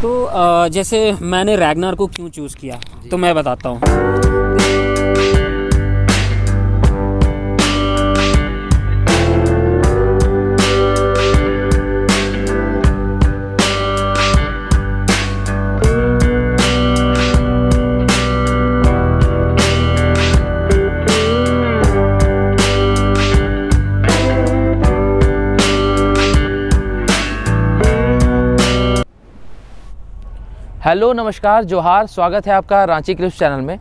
तो जैसे मैंने रैगनार को क्यों चूज़ किया तो मैं बताता हूँ। हेलो नमस्कार जोहार, स्वागत है आपका रांची क्रिप्स चैनल में।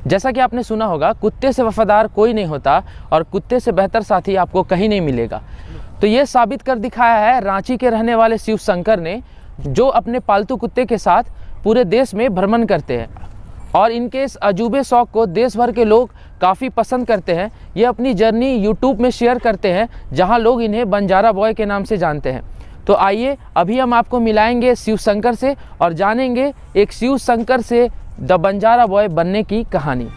जैसा कि आपने सुना होगा, कुत्ते से वफादार कोई नहीं होता और कुत्ते से बेहतर साथी आपको कहीं नहीं मिलेगा। तो ये साबित कर दिखाया है रांची के रहने वाले शिव शंकर ने, जो अपने पालतू कुत्ते के साथ पूरे देश में भ्रमण करते हैं और इनके इस अजूबे शौक को देश भर के लोग काफ़ी पसंद करते हैं। ये अपनी जर्नी यूट्यूब में शेयर करते हैं, जहाँ लोग इन्हें बंजारा बॉय के नाम से जानते हैं। तो आइए अभी हम आपको मिलाएंगे शिव शंकर से और जानेंगे एक शिव शंकर से द बंजारा बॉय बनने की कहानी।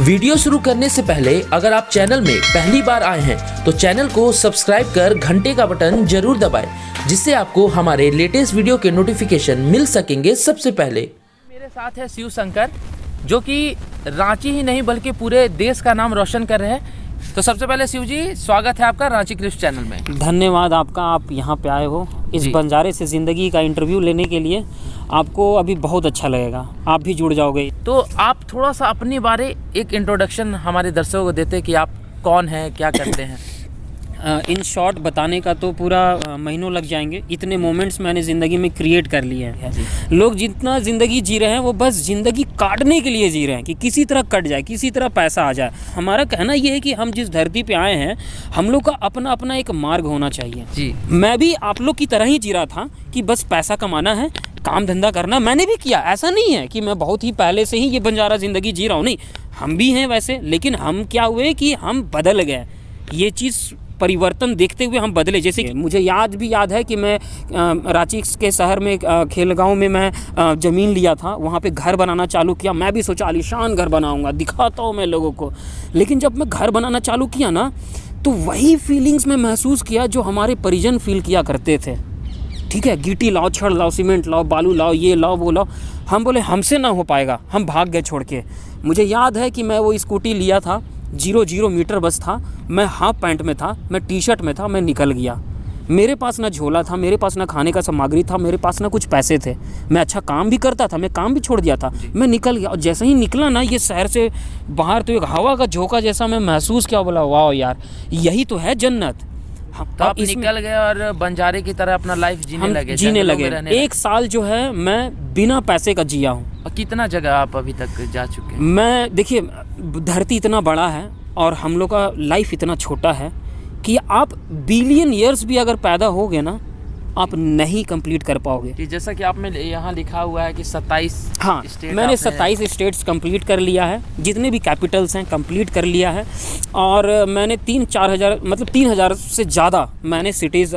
वीडियो शुरू करने से पहले अगर आप चैनल में पहली बार आए हैं तो चैनल को सब्सक्राइब कर घंटे का बटन जरूर दबाएं, जिससे आपको हमारे लेटेस्ट वीडियो के नोटिफिकेशन मिल सकेंगे सबसे पहले। मेरे साथ है शिव शंकर, जो कि रांची ही नहीं बल्कि पूरे देश का नाम रोशन कर रहे हैं। तो सबसे पहले शिव जी, स्वागत है आपका रांची क्रिप्स चैनल में। धन्यवाद आपका, आप यहाँ पे आए हो इस बंजारे से ज़िंदगी का इंटरव्यू लेने के लिए। आपको अभी बहुत अच्छा लगेगा, आप भी जुड़ जाओगे। तो आप थोड़ा सा अपने बारे एक इंट्रोडक्शन हमारे दर्शकों को देते कि आप कौन हैं, क्या करते हैं। इन शॉर्ट बताने का तो पूरा महीनों लग जाएंगे। इतने मोमेंट्स मैंने ज़िंदगी में क्रिएट कर लिए हैं। लोग जितना ज़िंदगी जी रहे हैं वो बस ज़िंदगी काटने के लिए जी रहे हैं कि किसी तरह कट जाए, किसी तरह पैसा आ जाए। हमारा कहना ये है कि हम जिस धरती पे आए हैं, हम लोग का अपना अपना एक मार्ग होना चाहिए जी। मैं भी आप लोग की तरह ही जी रहा था कि बस पैसा कमाना है, काम धंधा करना। मैंने भी किया, ऐसा नहीं है कि मैं बहुत ही पहले से ही ये बंजारा ज़िंदगी जी रहा हूँ, नहीं, हम भी हैं वैसे। लेकिन हम क्या हुए कि हम बदल गए। ये चीज़ परिवर्तन देखते हुए हम बदले। जैसे कि मुझे याद है कि मैं रांची के शहर में खेलगांव में मैं ज़मीन लिया था, वहाँ पे घर बनाना चालू किया। मैं भी सोचा आलीशान घर बनाऊंगा, दिखाता हूँ मैं लोगों को। लेकिन जब मैं घर बनाना चालू किया ना, तो वही फीलिंग्स में महसूस किया जो हमारे परिजन फील किया करते थे। ठीक है, गिट्टी लाओ, छड़ लाओ, सीमेंट लाओ, बालू लाओ, ये लाओ, वो लाओ। हम बोले हमसे ना हो पाएगा, हम भाग गए छोड़ के। मुझे याद है कि मैं वो स्कूटी लिया था, 0 मीटर बस था, मैं हाफ पैंट में था, मैं टी शर्ट में था, मैं निकल गया। मेरे पास ना झोला था, मेरे पास ना खाने का सामग्री था, मेरे पास ना कुछ पैसे थे। मैं अच्छा काम भी करता था, मैं काम भी छोड़ दिया था, मैं निकल गया। और जैसे ही निकला ना ये शहर से बाहर, तो एक हवा का झोंका जैसा मैं महसूस किया। बोला वाह यार, यही तो है जन्नत। तो आप निकल गए और बंजारे की तरह अपना लाइफ जीने लगे। 1 साल जो है मैं बिना पैसे का जिया हूँ। और कितना जगह आप अभी तक जा चुके हैं? मैं देखिए, धरती इतना बड़ा है और हम लोग का लाइफ इतना छोटा है कि आप बिलियन ईयर्स भी अगर पैदा हो गए ना, आप नहीं कंप्लीट कर पाओगे। जैसा कि आप में यहाँ लिखा हुआ है कि 27 हाँ, मैंने 27 स्टेट्स कंप्लीट कर लिया है, जितने भी कैपिटल्स हैं कंप्लीट कर लिया है। और मैंने 3-4 हज़ार, मतलब 3,000 से ज़्यादा मैंने सिटीज़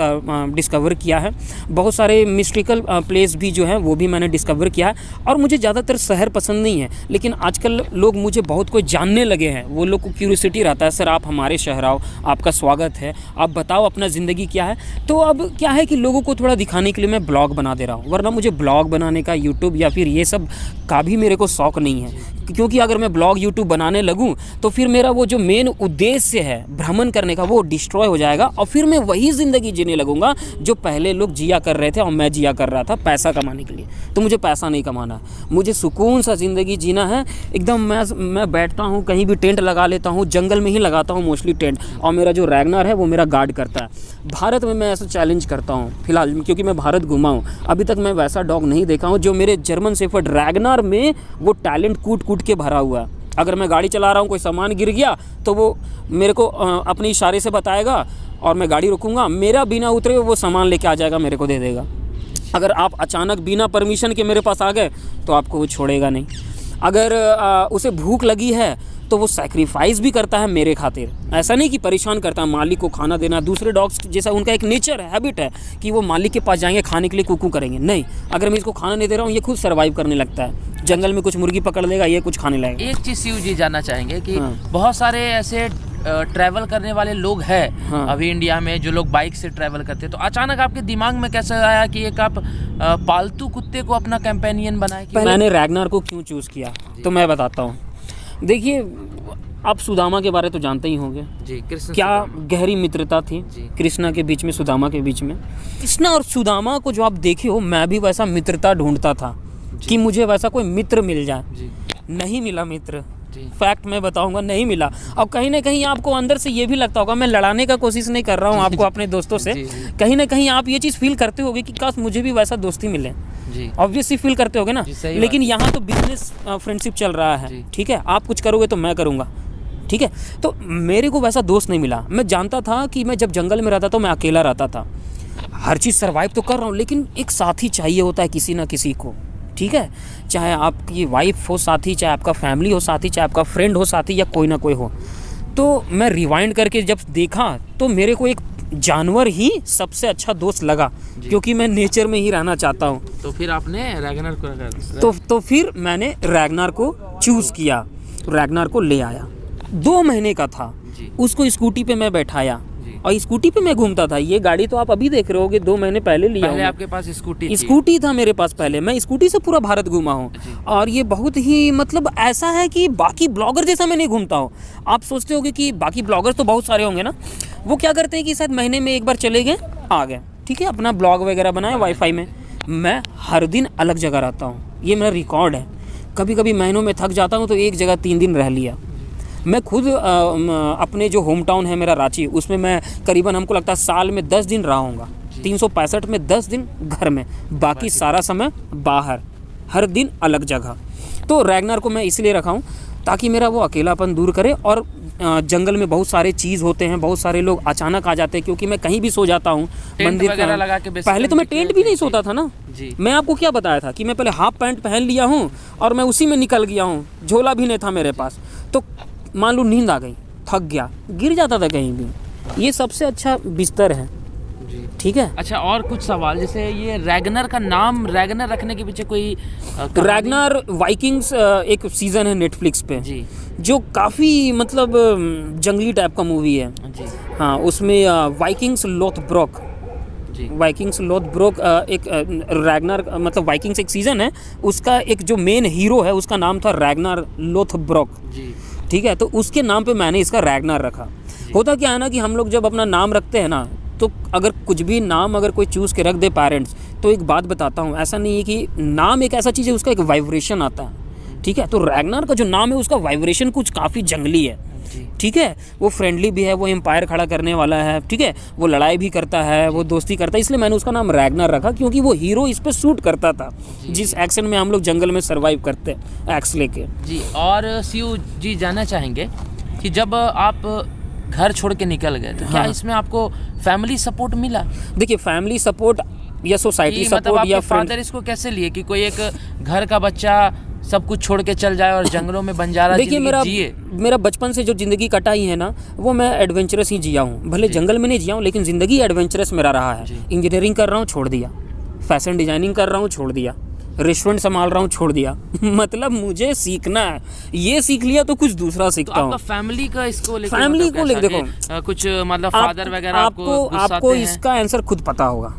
डिस्कवर किया है। बहुत सारे मिस्टिकल प्लेस भी जो है वो भी मैंने डिस्कवर किया है। और मुझे ज़्यादातर शहर पसंद नहीं है, लेकिन आजकल लोग मुझे बहुत कुछ जानने लगे हैं। वो लोग को क्यूरियोसिटी रहता है, सर आप हमारे शहर आओ, आपका स्वागत है, आप बताओ अपना ज़िंदगी क्या है। तो अब क्या है कि लोगों को थोड़ा दिखाने के लिए मैं ब्लॉग बना दे रहा हूँ, वरना मुझे ब्लॉग बनाने का, यूट्यूब या फिर ये सब का भी मेरे को शौक़ नहीं है। क्योंकि अगर मैं ब्लॉग यूट्यूब बनाने लगूं तो फिर मेरा वो जो मेन उद्देश्य है भ्रमण करने का, वो डिस्ट्रॉय हो जाएगा। और फिर मैं वही ज़िंदगी जीने लगूंगा जो पहले लोग जिया कर रहे थे और मैं जिया कर रहा था पैसा कमाने के लिए। तो मुझे पैसा नहीं कमाना, मुझे सुकून सा ज़िंदगी जीना है एकदम। मैं बैठता हूँ कहीं भी, टेंट लगा लेता हूँ, जंगल में ही लगाता हूँ मोस्टली टेंट। और मेरा जो रैगनार है वो मेरा गार्ड करता है। भारत में मैं ऐसा चैलेंज करता हूँ फिलहाल, क्योंकि मैं भारत घुमा हूँ, अभी तक मैं वैसा डॉग नहीं देखा हूँ जो मेरे जर्मन शेफर्ड रैगनार में वो टैलेंट कूट के भरा हुआ है। अगर मैं गाड़ी चला रहा हूँ, कोई सामान गिर गया तो वो मेरे को अपने इशारे से बताएगा और मैं गाड़ी रुकूंगा, मेरा बिना उतरे वो सामान लेके आ जाएगा, मेरे को दे देगा। अगर आप अचानक बिना परमिशन के मेरे पास आ गए तो आपको वो छोड़ेगा नहीं। अगर उसे भूख लगी है तो वो सैक्रिफाइस भी करता है मेरे खातिर। ऐसा नहीं कि परेशान करता है मालिक को खाना देना। दूसरे डॉग्स जैसा उनका एक नेचर है, हैबिट है कि वो मालिक के पास जाएंगे खाने के लिए, कुकू करेंगे। नहीं, अगर मैं इसको खाना नहीं दे रहा हूँ, ये खुद सर्वाइव करने लगता है। जंगल में कुछ मुर्गी पकड़ लेगा, ये कुछ खाने लगेगा। एक चीज़ शिव जी जानना चाहेंगे कि बहुत सारे ऐसे ट्रैवल करने वाले लोग हैं हाँ। अभी इंडिया में, जो लोग बाइक से ट्रैवल करते हैं, तो अचानक आपके दिमाग में कैसे आया कि एक आप पालतू कुत्ते को अपना कंपेनियन बनाए? मैंने रैगनार को क्यों चूज़ किया तो मैं बताता हूँ। देखिए, आप सुदामा के बारे तो जानते ही होंगे जी, कृष्ण क्या सुदामा। गहरी मित्रता थी जी। कृष्णा के बीच में, सुदामा के बीच में। कृष्णा और सुदामा को जो आप देखे हो, मैं भी वैसा मित्रता ढूंढता था कि मुझे वैसा कोई मित्र मिल जाए। जी नहीं मिला मित्र, जी फैक्ट मैं बताऊंगा, नहीं मिला। और कहीं ना कहीं आपको अंदर से ये भी लगता होगा, मैं लड़ाने का कोशिश नहीं कर रहा हूँ आपको अपने दोस्तों से, जी, जी। कहीं ना कहीं आप ये चीज़ फील करते होगे कि काश मुझे भी वैसा दोस्ती मिले। जी ऑब्वियसली फील करते होगे ना। जी, सही लेकिन बात। यहाँ तो बिजनेस फ्रेंडशिप चल रहा जी। है, ठीक है, आप कुछ करोगे तो मैं करूँगा, ठीक है। तो मेरे को वैसा दोस्त नहीं मिला। मैं जानता था कि मैं जब जंगल में रहता तो मैं अकेला रहता था, हर चीज़ सर्वाइव तो कर रहा हूँ, लेकिन एक साथी चाहिए होता है किसी ना किसी को, ठीक है। चाहे आपकी वाइफ हो साथी, चाहे आपका फैमिली हो साथी, चाहे आपका फ्रेंड हो साथी, या कोई ना कोई हो। तो मैं रिवाइंड करके जब देखा तो मेरे को एक जानवर ही सबसे अच्छा दोस्त लगा, क्योंकि मैं नेचर में ही रहना चाहता हूँ। तो फिर आपने रैगनर को रखा? तो फिर मैंने रैगनार को चूज़ किया, रैगनार को ले आया। 2 महीने का था, जी। उसको स्कूटी पे मैं बैठाया जी। और स्कूटी पे मैं घूमता था। ये गाड़ी तो आप अभी देख रहे होगे, 2 महीने पहले लिया पहले हूँ। आपके पास स्कूटी थी? स्कूटी था मेरे पास पहले, मैं स्कूटी से पूरा भारत घूमा हूँ। और ये बहुत ही मतलब ऐसा है कि बाकी ब्लॉगर जैसा मैं नहीं घूमता हूँ। आप सोचते होगे कि बाकी ब्लॉगर तो बहुत सारे होंगे ना, वो क्या करते हैं कि शायद महीने में एक बार चले गए आ गए, ठीक है, अपना ब्लॉग वगैरह बनाए वाईफाई में। मैं हर दिन अलग जगह रहता हूँ, ये मेरा रिकॉर्ड है। कभी कभी महीनों में थक जाता हूँ तो एक जगह 3 दिन रह लिया। मैं खुद अपने जो होम टाउन है मेरा रांची, उसमें मैं करीबन हमको लगता है साल में 10 दिन रहा हूँगा। 365 में 10 दिन घर में, बाकी सारा समय बाहर, हर दिन अलग जगह। तो रैगनार को मैं इसलिए रखा हूँ ताकि मेरा वो अकेलापन दूर करे। और जंगल में बहुत सारे चीज़ होते हैं, बहुत सारे लोग अचानक आ जाते हैं, क्योंकि मैं कहीं भी सो जाता हूँ मंदिर वगैरह लगा के। पहले तो मैं टेंट भी नहीं सोता था ना जी। मैं आपको क्या बताया था कि मैं पहले हाफ पैंट पहन लिया हूँ और मैं उसी में निकल गया हूँ, झोला भी नहीं था मेरे पास। तो मान लो नींद आ गई, थक गया, गिर जाता था कहीं भी। ये सबसे अच्छा बिस्तर है, ठीक है। अच्छा, और कुछ सवाल, जैसे ये रैगनर का नाम रैगनर रखने के पीछे कोई रैगनार वाइकिंग्स एक सीजन है नेटफ्लिक्स पे जी, जो काफ़ी मतलब जंगली टाइप का मूवी है। जी हाँ, उसमें वाइकिंग्स लोथब्रोक, जी वाइकिंग्स लोथब्रोक एक रैगनार मतलब वाइकिंग्स एक सीज़न है, उसका एक जो मेन हीरो है उसका नाम था रैगनार लोथब्रोक, जी, ठीक है। तो उसके नाम पे मैंने इसका रैगनार रखा। होता क्या है ना कि हम लोग जब अपना नाम रखते हैं ना, तो अगर कुछ भी नाम अगर कोई चूज़ के रख दे पेरेंट्स, तो एक बात बताता हूँ, ऐसा नहीं है कि नाम एक ऐसा चीज़ है, उसका एक वाइब्रेशन आता है, ठीक है। तो रैगनार का जो नाम है उसका वाइब्रेशन कुछ काफ़ी जंगली है, ठीक है। वो फ्रेंडली भी है, वो एम्पायर खड़ा करने वाला है, ठीक है, वो लड़ाई भी करता है, वो दोस्ती करता है, इसलिए मैंने उसका नाम रैगनार रखा, क्योंकि वो हीरो इस पर सूट करता था, जिस एक्शन में हम लोग जंगल में सर्वाइव करते हैं एक्स लेके। जी। और शिव जी, जानना चाहेंगे कि जब आप घर छोड़ के निकल गए तो क्या इसमें आपको फैमिली सपोर्ट मिला? देखिए, फैमिली सपोर्ट या सोसाइटी मतलब सपोर्ट या आपके फादर इसको कैसे लिए कि कोई एक घर का बच्चा सब कुछ छोड़ के चल जाए और जंगलों में बंजारा देखिए, जिए? मेरा बचपन से जो ज़िंदगी कटाई है ना, वो मैं एडवेंचरस ही जिया हूँ। भले जंगल में नहीं जिया हूँ, लेकिन ज़िंदगी एडवेंचरस मेरा रहा है। इंजीनियरिंग कर रहा हूँ, छोड़ दिया। फैशन डिज़ाइनिंग कर रहा हूँ, छोड़ दिया। रेस्टोरेंट संभाल रहा हूँ, छोड़ दिया। मतलब मुझे सीखना है, ये सीख लिया तो कुछ दूसरा सीखता हूँ। आपका फैमिली का इसको लेके, फैमिली को लेके देखो, कुछ मतलब फादर वगैरह आपको इसका आंसर खुद पता होगा,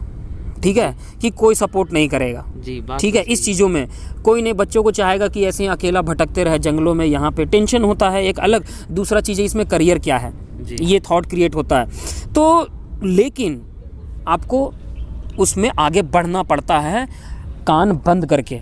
ठीक है, कि कोई सपोर्ट नहीं करेगा, जी, ठीक है। इस चीज़ों में कोई नहीं बच्चों को चाहेगा कि ऐसे ही अकेला भटकते रहे जंगलों में, यहाँ पे टेंशन होता है एक अलग। दूसरा चीज़ है इसमें करियर क्या है, ये थॉट क्रिएट होता है। तो लेकिन आपको उसमें आगे बढ़ना पड़ता है कान बंद करके,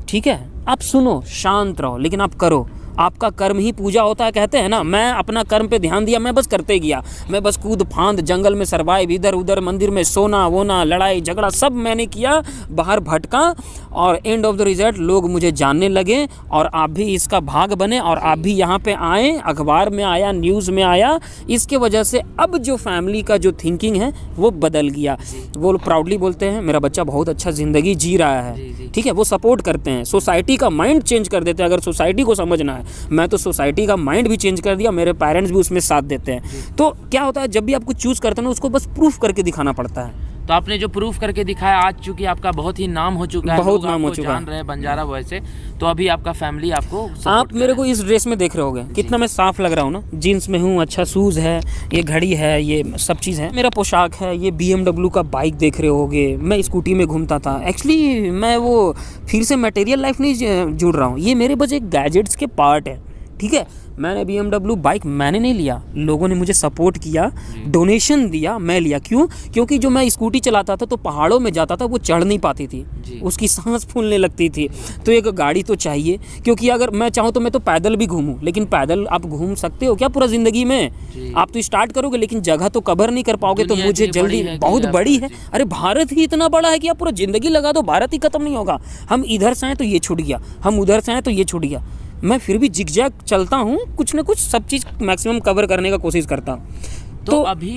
ठीक है। आप सुनो, शांत रहो, लेकिन आप करो। आपका कर्म ही पूजा होता है, कहते हैं ना। मैं अपना कर्म पे ध्यान दिया, मैं बस करते गया, मैं बस कूद फांद जंगल में सर्वाइव, इधर उधर मंदिर में सोना वोना, लड़ाई झगड़ा सब मैंने किया, बाहर भटका, और एंड ऑफ द रिजल्ट लोग मुझे जानने लगे, और आप भी इसका भाग बने, और आप भी यहाँ पे आए, अखबार में आया, न्यूज़ में आया। इसके वजह से अब जो फैमिली का जो थिंकिंग है वो बदल गया। वो प्राउडली बोलते हैं मेरा बच्चा बहुत अच्छा ज़िंदगी जी रहा है, ठीक है। वो सपोर्ट करते हैं, सोसाइटी का माइंड चेंज कर देते हैं। अगर सोसाइटी को समझना है, मैं तो सोसाइटी का माइंड भी चेंज कर दिया, मेरे पेरेंट्स भी उसमें साथ देते हैं। तो क्या होता है, जब भी आप कुछ चूज़ करते हैं ना, उसको बस प्रूफ करके दिखाना पड़ता है तो आपने जो प्रूफ करके दिखाया, आज चूंकि आपका बहुत ही नाम हो चुका है, बहुत लोग नाम हो आपको चुका है। जान रहे हैं बंजारा बॉय से, तो अभी आपका फैमिली आपको support आप कर मेरे रहा को इस ड्रेस में देख रहे होगे कितना मैं साफ लग रहा हूँ ना। जीन्स में हूँ, अच्छा शूज़ है, ये घड़ी है, ये सब चीज़ है, मेरा पोशाक है, ये BMW का बाइक देख रहे होगे, मैं स्कूटी में घूमता था। एक्चुअली मैं वो फिर से मटेरियल लाइफ नहीं जुड़ रहा हूँ, ये मेरे बस एक गैजेट्स के पार्ट है। ठीक है, मैंने BMW बाइक मैंने नहीं लिया, लोगों ने मुझे सपोर्ट किया, डोनेशन दिया, मैं लिया। क्यों? क्योंकि जो मैं स्कूटी चलाता था तो पहाड़ों में जाता था, वो चढ़ नहीं पाती थी, उसकी सांस फूलने लगती थी, तो एक गाड़ी तो चाहिए। क्योंकि अगर मैं चाहूँ तो मैं तो पैदल भी घूमूँ, लेकिन पैदल आप घूम सकते हो क्या पूरा ज़िंदगी में? आप तो स्टार्ट करोगे लेकिन जगह तो कवर नहीं कर पाओगे। तो दुनिया मुझे इतनी बड़ी जल्दी, है कि बहुत आप- बड़ी है, अरे भारत ही इतना बड़ा है कि आप पूरा ज़िंदगी लगा दो, भारत ही ख़त्म नहीं होगा। हम इधर से आए तो ये छूट गया, हम उधर से आए तो ये छूट गया। मैं फिर भी जिगजैग चलता हूँ, कुछ ना कुछ सब चीज़ मैक्सिमम कवर करने का कोशिश करता हूँ। तो अभी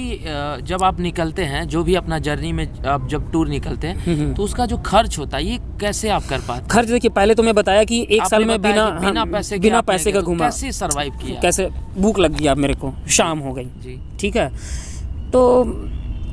जब आप निकलते हैं, जो भी अपना जर्नी में आप जब टूर निकलते हैं, तो उसका जो खर्च होता है, ये कैसे आप कर पाते हैं? खर्च देखिए, पहले तो मैं बताया कि एक आपने साल में बताया कि बिना पैसे के आपने पैसे का गए, तो घूमा। कैसे सरवाइव किया? कैसे भूख लग गया मेरे को, शाम हो गई, जी ठीक है, तो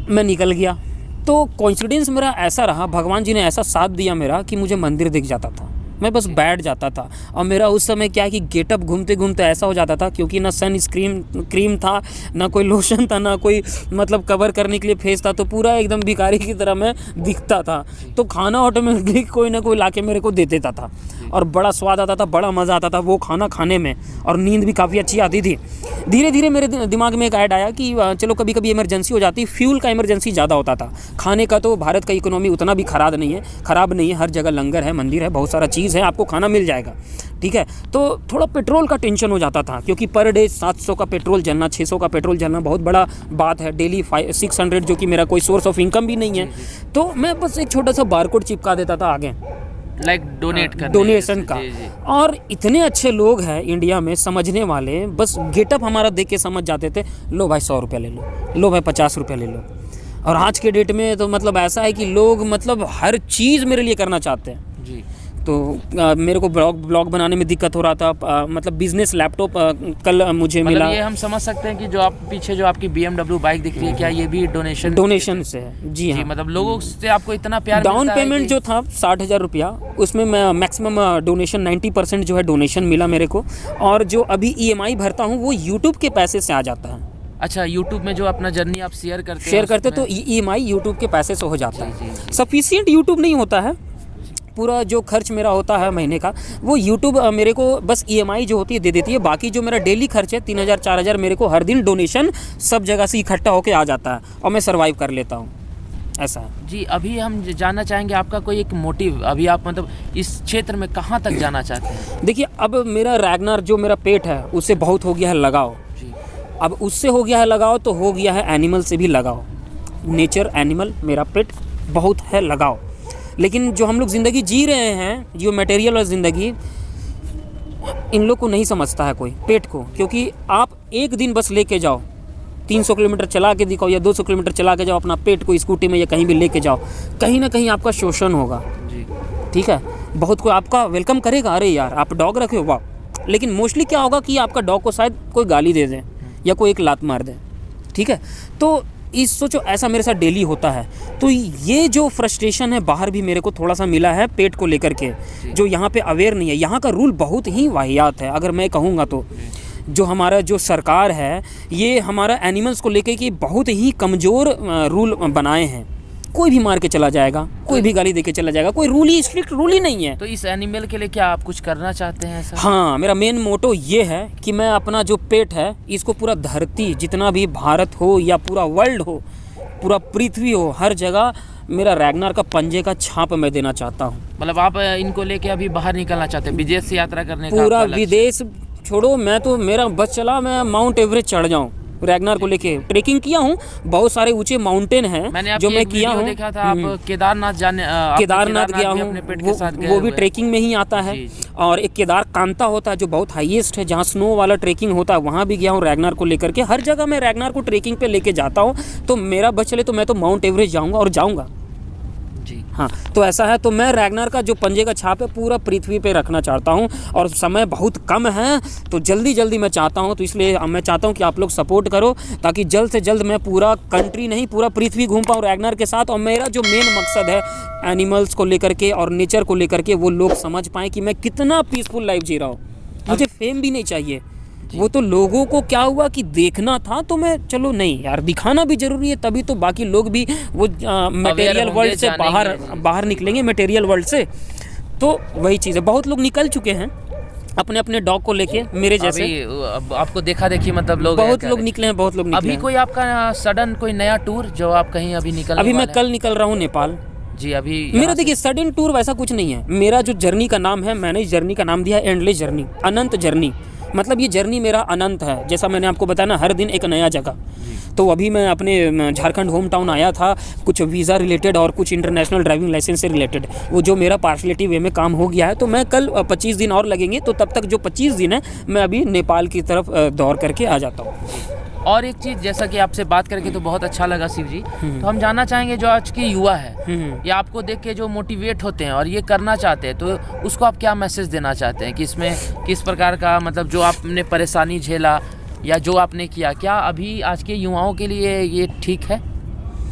मैं निकल गया। तो कोइंसिडेंस मेरा ऐसा रहा, भगवान जी ने ऐसा साथ दिया मेरा कि मुझे मंदिर दिख जाता था, मैं बस बैठ जाता था। और मेरा उस समय क्या है कि गेटअप घूमते घूमते ऐसा हो जाता था, क्योंकि ना सन क्रीम था, ना कोई लोशन था, ना कोई मतलब कवर करने के लिए फेस था, तो पूरा एकदम भिखारी की तरह मैं दिखता था। तो खाना ऑटोमेटिकली कोई ना कोई लाके मेरे को दे देता था, और बड़ा स्वाद आता था, बड़ा मज़ा आता था वो खाना खाने में, और नींद भी काफ़ी अच्छी आती थी। धीरे धीरे मेरे दिमाग में एक ऐड आया कि चलो कभी कभी इमरजेंसी हो जाती, फ्यूल का इमरजेंसी ज़्यादा होता था। खाने का तो भारत का इकोनॉमी उतना भी ख़राब नहीं है, हर जगह लंगर है, मंदिर है, बहुत सारा चीज़ है, आपको खाना मिल जाएगा, ठीक है। तो थोड़ा पेट्रोल का टेंशन हो जाता था, क्योंकि पर डे 700 का पेट्रोल जलना, 600 का पेट्रोल जलना बहुत बड़ा बात है। डेली 600, जो कि मेरा कोई सोर्स ऑफ इनकम भी नहीं है। तो मैं बस एक छोटा सा बारकोड चिपका देता था आगे, लाइक डोनेशन का। और इतने अच्छे लोग हैं इंडिया में समझने वाले, बस गेटअप हमारा देख के समझ जाते थे, लो भाई 100 रुपया ले लो भाई 50 रुपया ले लो। और आज के डेट में तो मतलब ऐसा है कि लोग मतलब हर चीज़ मेरे लिए करना चाहते हैं जी। तो मेरे को ब्लॉग बनाने में दिक्कत हो रहा था, मतलब बिजनेस लैपटॉप कल मुझे मिला। ये हम समझ सकते हैं कि जो आप पीछे जो आपकी BMW बाइक दिख रही है, क्या ये भी डोनेशन से है? जी हाँ, मतलब लोगों से आपको इतना प्यार डाउन मिलता है पेमेंट कि- जो था 60,000 रुपया, उसमें मैं मैक्सिमम डोनेशन 90% जो है डोनेशन मिला मेरे को। और जो अभी EMI भरता हूँ वो यूट्यूब के पैसे से आ जाता है। अच्छा, YouTube में जो अपना जर्नी आप शेयर करते तो EMI यूट्यूब के पैसे से हो जाता जी, है। सफिशिएंट यूट्यूब नहीं होता है, पूरा जो खर्च मेरा होता है महीने का वो यूट्यूब मेरे को बस EMI जो होती है दे देती है। बाकी जो मेरा डेली खर्च है 3,000 4,000 मेरे को हर दिन डोनेशन सब जगह से इकट्ठा होके आ जाता है, और मैं सर्वाइव कर लेता हूँ, ऐसा है। जी। अभी हम जानना चाहेंगे आपका कोई एक मोटिव, अभी आप मतलब इस क्षेत्र में कहाँ तक जाना चाहते हैं? देखिए, अब मेरा रैगनार जो मेरा पेट है उससे बहुत हो गया है लगाव। जी। अब उससे हो गया है लगाव तो हो गया है एनिमल से भी लगाव। नेचर, एनिमल, मेरा पेट बहुत है लगाव। लेकिन जो हम लोग ज़िंदगी जी रहे हैं, जो मटेरियल और ज़िंदगी, इन लोग को नहीं समझता है कोई पेट को। क्योंकि आप एक दिन बस लेके जाओ, 300 किलोमीटर चला के दिखाओ या 200 किलोमीटर चला के जाओ अपना पेट को स्कूटी में या कहीं भी लेके जाओ, कहीं ना कहीं आपका शोषण होगा। जी। ठीक है, बहुत कोई आपका वेलकम करेगा, अरे यार आप डॉग रखे हो, वाह। लेकिन मोस्टली क्या होगा कि आपका डॉग को शायद कोई गाली दे दे या कोई एक लात मार दे, ठीक है। तो इस सोचो ऐसा मेरे साथ डेली होता है। तो ये जो फ्रस्ट्रेशन है बाहर भी मेरे को थोड़ा सा मिला है पेट को लेकर के, जो यहाँ पे अवेयर नहीं है। यहाँ का रूल बहुत ही वाहियात है अगर मैं कहूँगा तो। जो हमारा जो सरकार है ये हमारा एनिमल्स को लेकर के बहुत ही कमज़ोर रूल बनाए हैं। कोई भी मार के चला जाएगा, कोई भी गाली दे के चला जाएगा, कोई रूल ही स्ट्रिक्ट रूल ही नहीं है। तो इस एनिमल के लिए क्या आप कुछ करना चाहते हैं ऐसा? हाँ, मेरा मेन मोटो ये है कि मैं अपना जो पेट है इसको पूरा धरती, जितना भी भारत हो या पूरा वर्ल्ड हो, पूरा पृथ्वी हो, हर जगह मेरा रैगनार का पंजे का छाप मैं देना चाहता हूँ। मतलब आप इनको लेके अभी बाहर निकलना चाहते हैं, विदेश से यात्रा करने का पूरा आपका लक्ष्य? विदेश छोड़ो, मैं तो मेरा बस चला मैं माउंट एवरेस्ट चढ़ जाऊँ। रैगनार को लेके ट्रेकिंग किया हूँ, बहुत सारे ऊंचे माउंटेन हैं जो मैं किया हूँ। देखा था आप केदारनाथ केदारनाथ गया भी हूँ, अपने पेट के साथ गए वो भी हुए। ट्रेकिंग में ही आता है। जी। और एक केदार कांता होता है जो बहुत हाईएस्ट है, जहाँ स्नो वाला ट्रेकिंग होता है, वहाँ भी गया हूँ रैगनार को लेकर के। हर जगह मैं रैगनार को ट्रेकिंग पे लेके जाता हूँ। तो मेरा बस चले तो मैं तो माउंट एवरेस्ट जाऊँगा और जाऊँगा। जी। हाँ, तो ऐसा है। तो मैं रैगनार का जो पंजे का छाप है पूरा पृथ्वी पे रखना चाहता हूँ, और समय बहुत कम है, तो जल्दी जल्दी मैं चाहता हूँ। तो इसलिए मैं चाहता हूँ कि आप लोग सपोर्ट करो, ताकि जल्द से जल्द मैं पूरा कंट्री नहीं पूरा पृथ्वी घूम पाऊँ रैगनार के साथ। और मेरा जो मेन मकसद है एनिमल्स को लेकर के और नेचर को लेकर के, वो लोग समझ पाएँ कि मैं कितना पीसफुल लाइफ जी रहा हूँ। मुझे फेम भी नहीं चाहिए, वो तो लोगों को क्या हुआ कि देखना था, तो मैं चलो नहीं यार, दिखाना भी जरूरी है, तभी तो बाकी लोग भी वो मटेरियल वर्ल्ड से बाहर निकलेंगे, मटेरियल वर्ल्ड से। तो वही चीज़ है। बहुत लोग निकल चुके हैं अपने अपने डॉग को लेके, मेरे जैसे। आपको देखा देखी मतलब लोग बहुत लोग निकले हैं, बहुत लोग निकले अभी हैं। कोई आपका सडन कोई नया टूर जो आप कहीं अभी निकल? अभी मैं कल निकल रहा हूँ नेपाल जी। अभी मेरा देखिए सडन टूर वैसा कुछ नहीं है। मेरा जो जर्नी का नाम है, मैंने इस जर्नी का नाम दिया है एंडलेस जर्नी, अनंत जर्नी। मतलब ये जर्नी मेरा अनंत है। जैसा मैंने आपको बताया ना, हर दिन एक नया जगह। तो अभी मैं अपने झारखंड होम टाउन आया था, कुछ वीज़ा रिलेटेड और कुछ इंटरनेशनल ड्राइविंग लाइसेंस से रिलेटेड, वो जो मेरा पार्शलिटी वे में काम हो गया है। तो मैं कल 25 दिन और लगेंगे, तो तब तक जो 25 दिन है मैं अभी नेपाल की तरफ दौड़ करके आ जाता हूँ। और एक चीज़, जैसा कि आपसे बात करके तो बहुत अच्छा लगा शिव जी, तो हम जानना चाहेंगे जो आज के युवा है या आपको देख के जो मोटिवेट होते हैं और ये करना चाहते हैं, तो उसको आप क्या मैसेज देना चाहते हैं कि इसमें किस प्रकार का, मतलब जो आपने परेशानी झेला या जो आपने किया, क्या अभी आज के युवाओं के लिए ये ठीक है,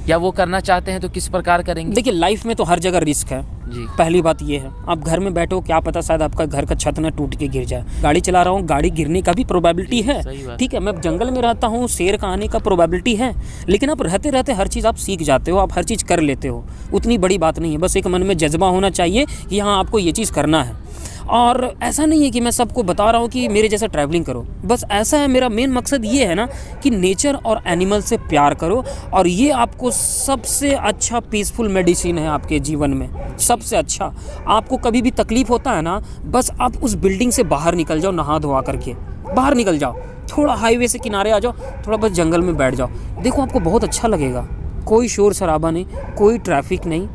या वो करना चाहते हैं तो किस प्रकार करेंगे? देखिए लाइफ में तो हर जगह रिस्क है जी। पहली बात ये है, आप घर में बैठो, क्या पता शायद आपका घर का छत न टूट के गिर जाए। गाड़ी चला रहा हूँ, गाड़ी गिरने का भी प्रोबेबिलिटी है, ठीक है। मैं जंगल में रहता हूँ, शेर का आने का प्रोबेबिलिटी है, लेकिन आप रहते रहते हर चीज़ आप सीख जाते हो, आप हर चीज़ कर लेते हो। उतनी बड़ी बात नहीं है, बस एक मन में जज्बा होना चाहिए कि हाँ आपको ये चीज़ करना है। और ऐसा नहीं है कि मैं सबको बता रहा हूँ कि मेरे जैसा ट्रैवलिंग करो, बस ऐसा है। मेरा मेन मकसद ये है ना कि नेचर और एनिमल से प्यार करो, और ये आपको सबसे अच्छा पीसफुल मेडिसिन है आपके जीवन में, सबसे अच्छा। आपको कभी भी तकलीफ होता है ना, बस आप उस बिल्डिंग से बाहर निकल जाओ, नहा धोआ करके बाहर निकल जाओ, थोड़ा हाईवे से किनारे आ जाओ, थोड़ा बस जंगल में बैठ जाओ, देखो आपको बहुत अच्छा लगेगा। कोई शोर शराबा नहीं, कोई ट्रैफिक नहीं,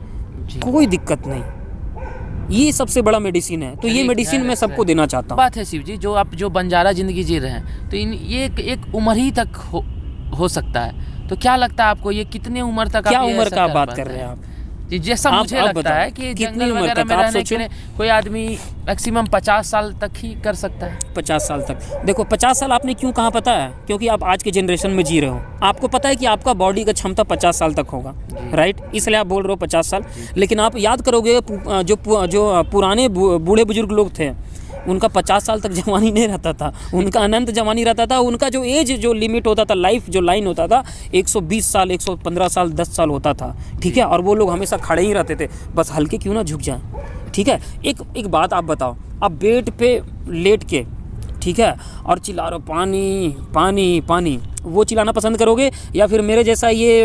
कोई दिक्कत नहीं। ये सबसे बड़ा मेडिसिन है। तो ये मेडिसिन मैं सबको देना चाहता हूँ। बात है शिव जी, जो आप जो बंजारा जिंदगी जी रहे हैं, तो ये एक उम्र ही तक हो सकता है। तो क्या लगता है आपको, ये कितने उम्र तक? क्या उम्र का बात कर रहे हैं आप? जी, जैसा मुझे लगता है कि जंगल वगैरह में रहने के लिए कोई आदमी मैक्सिमम 50 साल तक ही कर सकता है। 50 साल तक? देखो 50 साल आपने क्यों कहा पता है? क्योंकि आप आज के जनरेशन में जी रहे हो, आपको पता है कि आपका बॉडी का क्षमता 50 साल तक होगा, राइट? इसलिए आप बोल रहे हो 50 साल। लेकिन आप याद करोगे जो पुराने बूढ़े बुजुर्ग लोग थे, उनका 50 साल तक जवानी नहीं रहता था, उनका अनंत जवानी रहता था। उनका जो एज जो लिमिट होता था, लाइफ जो लाइन होता था, 120 साल, 115 साल, 10 साल होता था, ठीक है। और वो लोग हमेशा खड़े ही रहते थे, बस हल्के क्यों ना झुक जाएं, ठीक है। एक बात आप बताओ, आप बेड पे लेट के, ठीक है, और चिल्ला रहे हो पानी पानी पानी, वो चिल्लाना पसंद करोगे, या फिर मेरे जैसा ये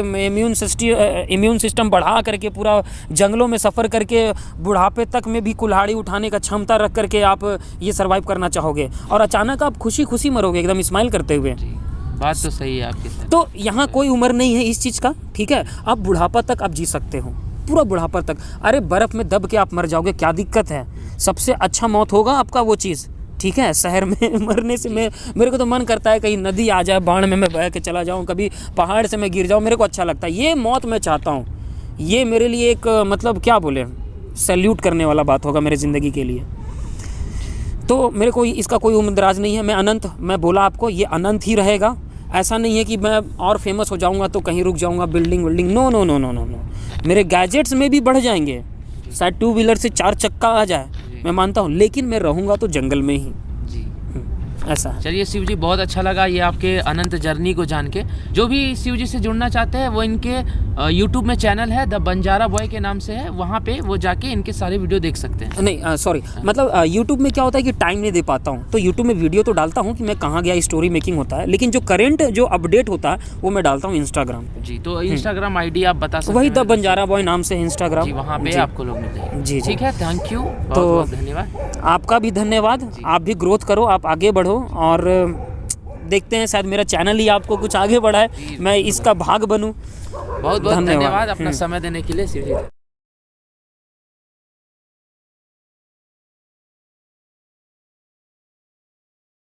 इम्यून सिस्टम बढ़ा करके पूरा जंगलों में सफ़र करके बुढ़ापे तक में भी कुल्हाड़ी उठाने का क्षमता रख करके आप ये सर्वाइव करना चाहोगे, और अचानक आप खुशी खुशी मरोगे एकदम स्माइल करते हुए? बात तो सही है आपकी। तो यहाँ कोई उम्र नहीं है इस चीज़ का, ठीक है। आप बुढ़ापा तक आप जी सकते हो, पूरा बुढ़ापा तक। अरे बर्फ़ में दब के आप मर जाओगे, क्या दिक्कत है? सबसे अच्छा मौत होगा आपका वो चीज़, ठीक है। शहर में मरने से मेरे को तो मन करता है कहीं नदी आ जाए, बाढ़ में मैं बह के चला जाऊं, कभी पहाड़ से मैं गिर जाऊं, मेरे को अच्छा लगता है। ये मौत मैं चाहता हूं, ये मेरे लिए एक मतलब क्या बोले, सैल्यूट करने वाला बात होगा मेरे ज़िंदगी के लिए। तो मेरे को इसका कोई उम्रदराज नहीं है। मैं अनंत, मैं बोला आपको, ये अनंत ही रहेगा। ऐसा नहीं है कि मैं और फेमस हो जाऊँगा तो कहीं रुक जाऊँगा, building no no no no no no. मेरे गैजेट्स में भी बढ़ जाएंगे, शायद 2 व्हीलर से 4 चक्का आ जाए, मैं मानता हूँ, लेकिन मैं रहूँगा तो जंगल में ही जी। ऐसा। चलिए शिव जी, बहुत अच्छा लगा ये आपके अनंत जर्नी को जान के। जो भी शिव जी से जुड़ना चाहते हैं वो इनके यूट्यूब में चैनल है, द बंजारा बॉय के नाम से है, वहाँ पे वो जाके इनके सारे वीडियो देख सकते हैं। नहीं सॉरी, मतलब यूट्यूब में क्या होता है कि टाइम नहीं दे पाता हूँ, तो यूट्यूब में वीडियो तो डालता हूँ कि मैं कहाँ गया, स्टोरी मेकिंग होता है, लेकिन जो करंट जो अपडेट होता है वो मैं डालता हूँ इंस्टाग्राम पे। जी, तो इंस्टाग्राम आईडी आप बता सकते हैं? वही द बंजारा बॉय नाम से इंस्टाग्राम, वहाँ पे आपको लोग मिल जाएंगे। जी, ठीक है, थैंक यू, तो धन्यवाद। आपका भी धन्यवाद। आप भी ग्रोथ करो, आप आगे बढ़ो, और देखते हैं शायद मेरा चैनल ही आपको कुछ आगे बढ़ाए, मैं इसका भाग बनूं। बहुत बहुत धन्यवाद अपना समय देने के लिए शिव जी।